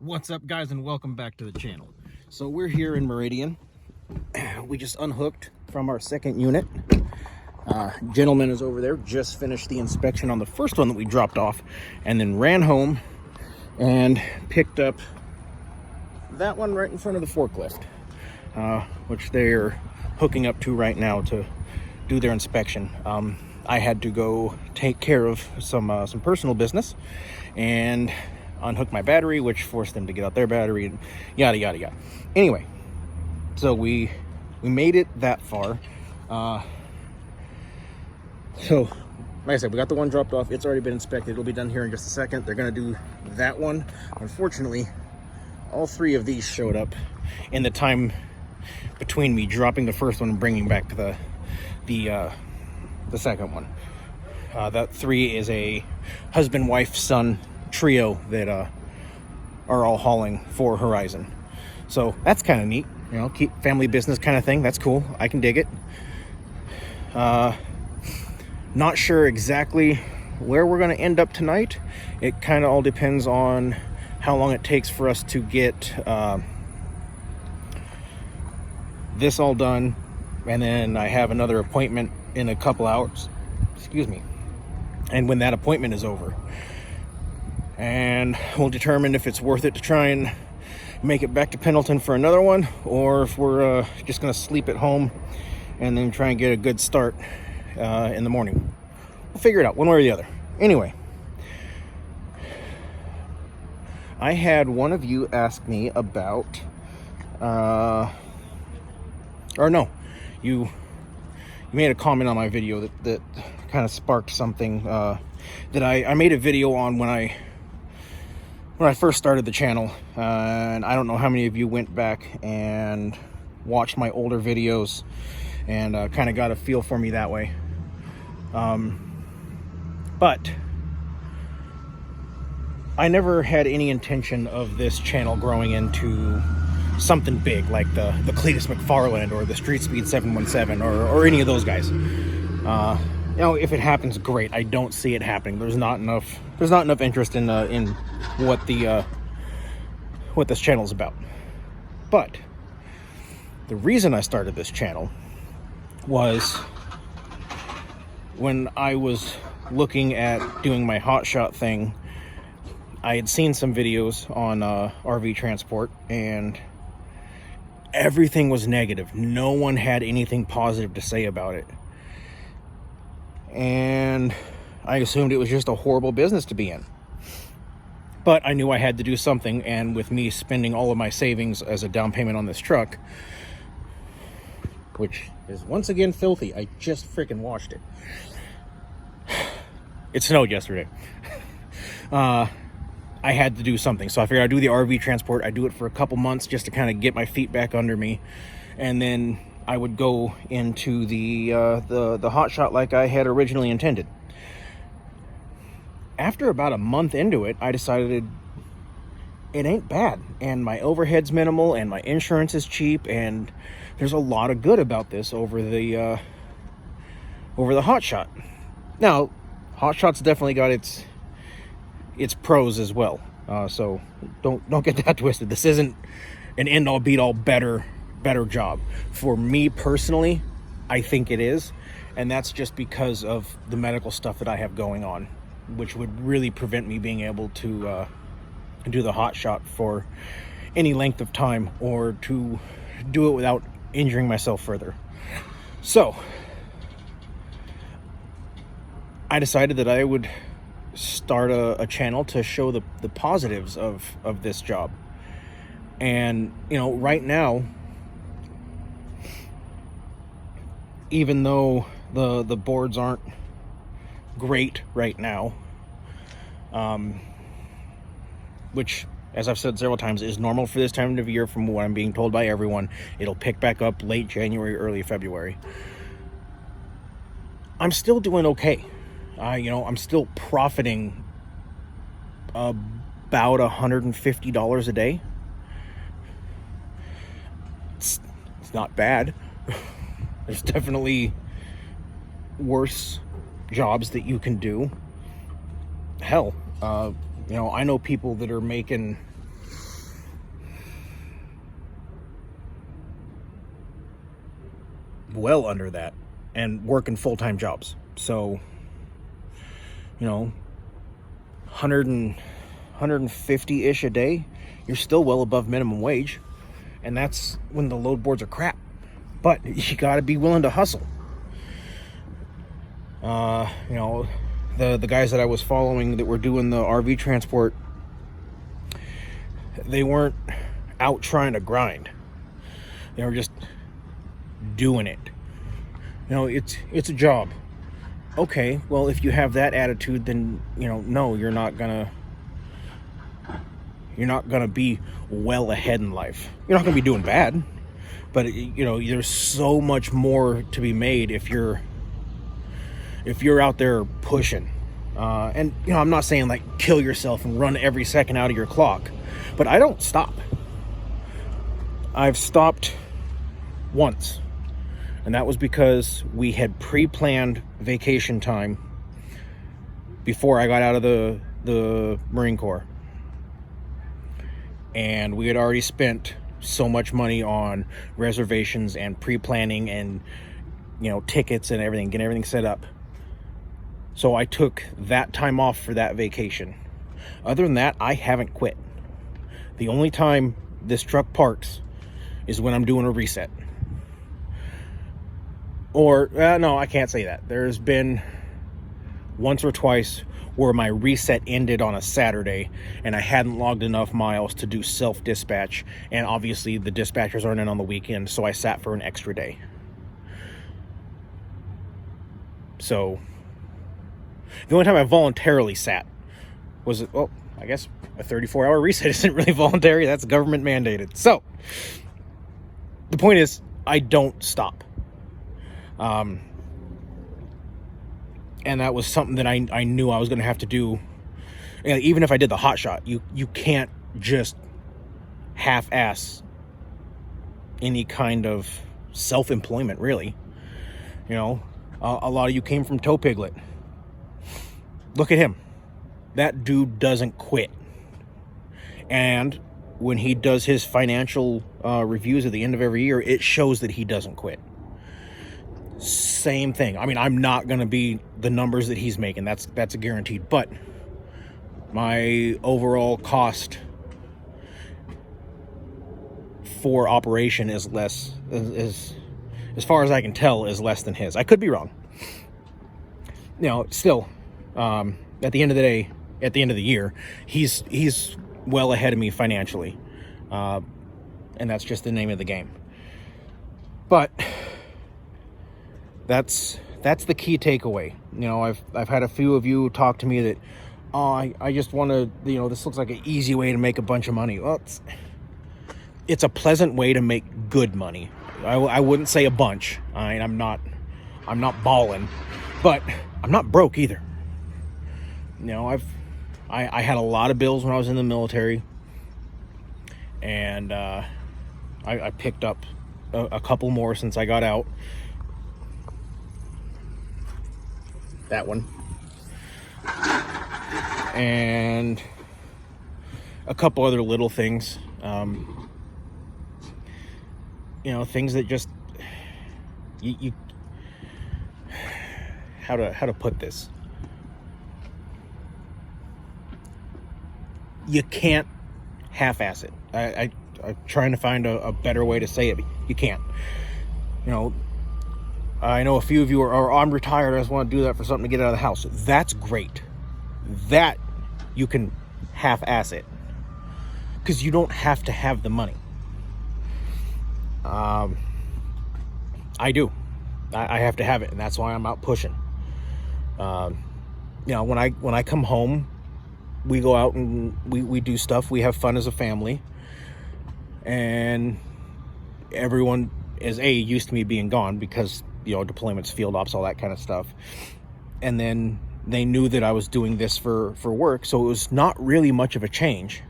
What's up, guys, and welcome back to the channel. So we're here in Meridian. We just unhooked from our second unit. Gentleman is over there, just finished the inspection on the first one that we dropped off, and then ran home and picked up that one right in front of the forklift, which they're hooking up to right now to do their inspection. I had to go take care of some personal business and unhook my battery, which forced them to get out their battery and yada yada yada. Anyway, so we made it that far. So like I said, we got the one dropped off. It's already been inspected. It'll be done here in just a second. They're gonna do that one. Unfortunately, all three of these showed up in the time between me dropping the first one and bringing back the second one. That three is a husband, wife, son trio that are all hauling for Horizon. So that's kind of neat, you know, keep family business kind of thing. That's cool. I can dig it. Not sure exactly where we're going to end up tonight. It kind of all depends on how long it takes for us to get this all done, and then I have another appointment in a couple hours, excuse me, and when that appointment is over, and we'll determine if it's worth it to try and make it back to Pendleton for another one, or if we're just going to sleep at home and then try and get a good start in the morning. We'll figure it out one way or the other. Anyway, I had one of you ask me about you made a comment on my video that kind of sparked something that I made a video on when I first started the channel, and I don't know how many of you went back and watched my older videos and kind of got a feel for me that way. But I never had any intention of this channel growing into something big like the Cletus McFarland or the Street Speed 717 or any of those guys. You know, if it happens, great. I don't see it happening. There's not enough interest in what this channel is about. But the reason I started this channel was when I was looking at doing my hotshot thing. I had seen some videos on RV transport, and everything was negative. No one had anything positive to say about it. And I assumed it was just a horrible business to be in. But I knew I had to do something, and with me spending all of my savings as a down payment on this truck, which is once again filthy. I just freaking washed it. It snowed yesterday. I had to do something, so I figured I'd do the RV transport. I'd do it for a couple months just to kind of get my feet back under me, and then I would go into the hotshot like I had originally intended. After about a month into it, I decided it ain't bad, and my overhead's minimal, and my insurance is cheap, and there's a lot of good about this over the hotshot. Now, hotshot's definitely got its pros as well, so don't get that twisted. This isn't an end-all be-all better job. For me personally, I think it is, and that's just because of the medical stuff that I have going on, which would really prevent me being able to do the hotshot for any length of time, or to do it without injuring myself further. So I decided that I would start a channel to show the positives of this job. And, you know, right now, even though the boards aren't great right now, which, as I've said several times, is normal for this time of year from what I'm being told by everyone. It'll pick back up late January, early February. I'm still doing okay. I'm still profiting about $150 a day. It's not bad. There's definitely worse jobs that you can do. Hell, I know people that are making well under that and working full-time jobs. So, 150-ish a day, you're still well above minimum wage. And that's when the load boards are crap. But you got to be willing to hustle. The guys that I was following that were doing the RV transport, they weren't out trying to grind. They were just doing it. It's a job. Okay, well, if you have that attitude, then no, you're not gonna be well ahead in life. You're not gonna be doing bad, but there's so much more to be made if you're out there pushing. And I'm not saying like kill yourself and run every second out of your clock, but I don't stop. I've stopped once, and that was because we had pre-planned vacation time before I got out of the Marine Corps. And we had already spent so much money on reservations and pre-planning and, tickets and everything, getting everything set up. So I took that time off for that vacation. Other than that, I haven't quit. The only time this truck parks is when I'm doing a reset. Or, no, I can't say that. There's been once or twice where my reset ended on a Saturday and I hadn't logged enough miles to do self-dispatch. And obviously the dispatchers aren't in on the weekend, so I sat for an extra day. So the only time I voluntarily sat was, I guess a 34-hour reset isn't really voluntary. That's government mandated. So the point is, I don't stop. And that was something that I knew I was going to have to do. Even if I did the hot shot, you can't just half-ass any kind of self-employment, really. A lot of you came from Toe Piglet. Look at him. That dude doesn't quit. And when he does his financial reviews at the end of every year, it shows that he doesn't quit. Same thing. I mean, I'm not going to be the numbers that he's making. That's a guaranteed. But my overall cost for operation is less, as far as I can tell, is less than his. I could be wrong. Still, at the end of the day, at the end of the year, he's well ahead of me financially. And that's just the name of the game. But that's the key takeaway. I've had a few of you talk to me that, I just want to, this looks like an easy way to make a bunch of money. Well, it's a pleasant way to make good money. I wouldn't say a bunch. I'm not balling, but I'm not broke either. I had a lot of bills when I was in the military, and I picked up a couple more since I got out. That one. And a couple other little things. Things that just you how to put this. You can't half-ass it. I'm trying to find a better way to say it, but you can't. I know a few of you are, I'm retired, I just want to do that for something to get out of the house. That's great. That you can half-ass it, because you don't have to have the money. I do. I have to have it, and that's why I'm out pushing. When I come home, we go out and we do stuff. We have fun as a family, and everyone is used to me being gone because deployments, field ops, all that kind of stuff. And then they knew that I was doing this for work, so it was not really much of a change,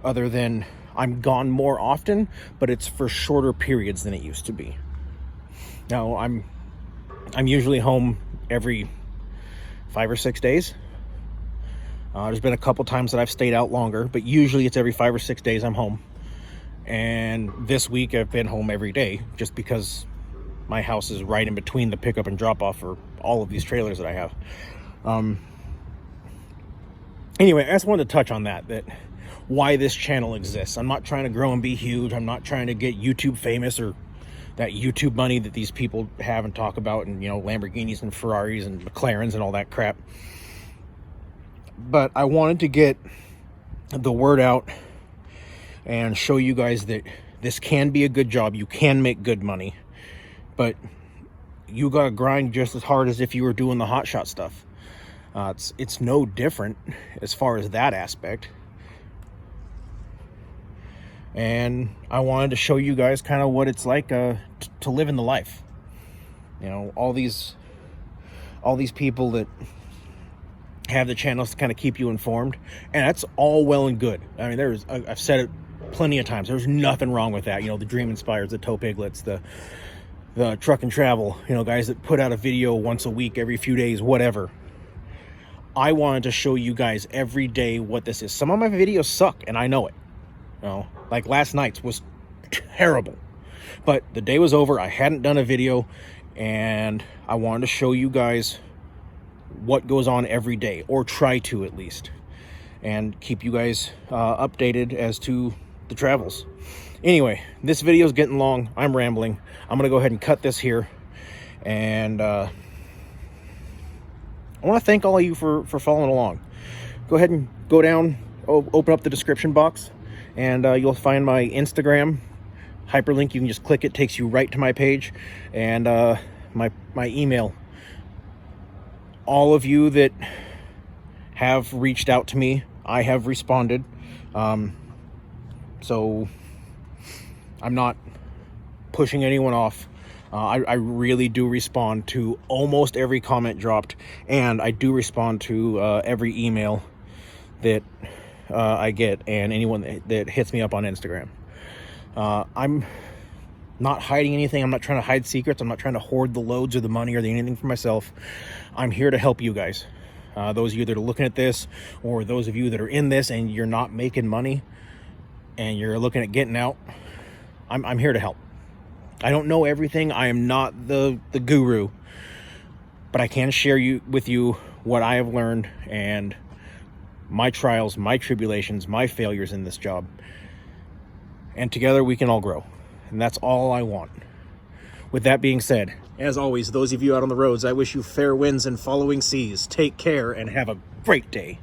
other than I'm gone more often, but it's for shorter periods than it used to be. Now I'm usually home every 5 or 6 days. There's been a couple times that I've stayed out longer, but usually it's every 5 or 6 days I'm home. And this week I've been home every day, just because my house is right in between the pickup and drop off for all of these trailers that I have. Anyway, I just wanted to touch on that why this channel exists. I'm not trying to grow and be huge. I'm not trying to get YouTube famous or that YouTube money that these people have and talk about, and, you know, Lamborghinis and Ferraris and McLarens and all that crap. But I wanted to get the word out and show you guys that this can be a good job. You can make good money, but you gotta grind just as hard as if you were doing the hotshot stuff. It's no different as far as that aspect. And I wanted to show you guys kind of what it's like to live in the life. You know, all these people that have the channels to kind of keep you informed, and that's all well and good. I mean, I've said it plenty of times. There's nothing wrong with that. You know, the Dream Inspires, the Tow Piglets, the Truck and Travel. You know, guys that put out a video once a week, every few days, whatever. I wanted to show you guys every day what this is. Some of my videos suck, and I know it. You know, like last night's was terrible, but the day was over. I hadn't done a video, and I wanted to show you guys what goes on every day, or try to at least, and keep you guys updated as to the travels. Anyway, this video is getting long. I'm rambling. I'm gonna go ahead and cut this here, and I want to thank all of you for following along. Go ahead and go down, open up the description box, and you'll find my Instagram hyperlink. You can just click it, takes you right to my page, and my email. All of you that have reached out to me, I have responded. So I'm not pushing anyone off. I really do respond to almost every comment dropped, and I do respond to every email that I get, and anyone that hits me up on Instagram. I'm not hiding anything. I'm not trying to hide secrets. I'm not trying to hoard the loads or the money or anything for myself. I'm here to help you guys. Those of you that are looking at this, or those of you that are in this and you're not making money and you're looking at getting out, I'm here to help. I don't know everything. I am not the guru, but I can share with you what I have learned and my trials, my tribulations, my failures in this job. And together we can all grow. And that's all I want. With that being said, as always, those of you out on the roads, I wish you fair winds and following seas. Take care and have a great day.